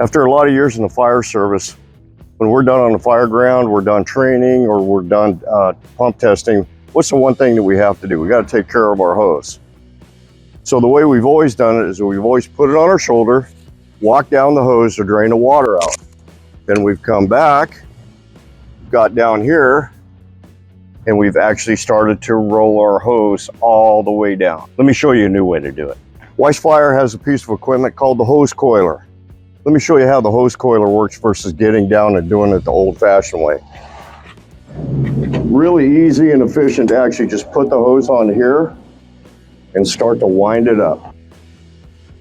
After a lot of years in the fire service, when we're done on the fire ground, we're done training, or we're done pump testing, what's the one thing that we have to do? We got to take care of our hose. So the way we've always done it is we've always put it on our shoulder, walked down the hose to drain the water out. Then we've come back, got down here, and we've actually started to roll our hose all the way down. Let me show you a new way to do it. Weis Fire has a piece of equipment called the hose coiler. Let me show you how the hose coiler works versus getting down and doing it the old-fashioned way. Really easy and efficient to actually just put the hose on here and start to wind it up.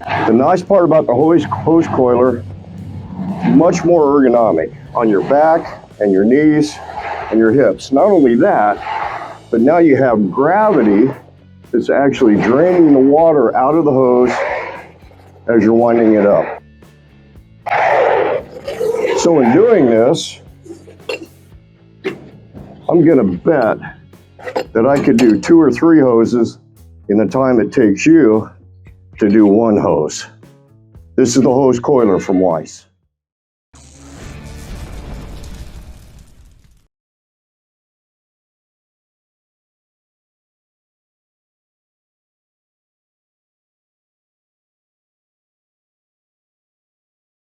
The nice part about the hose coiler, much more ergonomic on your back and your knees and your hips. Not only that, but now you have gravity that's actually draining the water out of the hose as you're winding it up. So in doing this, I'm gonna bet that I could do 2 or 3 hoses in the time it takes you to do 1 hose. This is the hose coiler from Weis.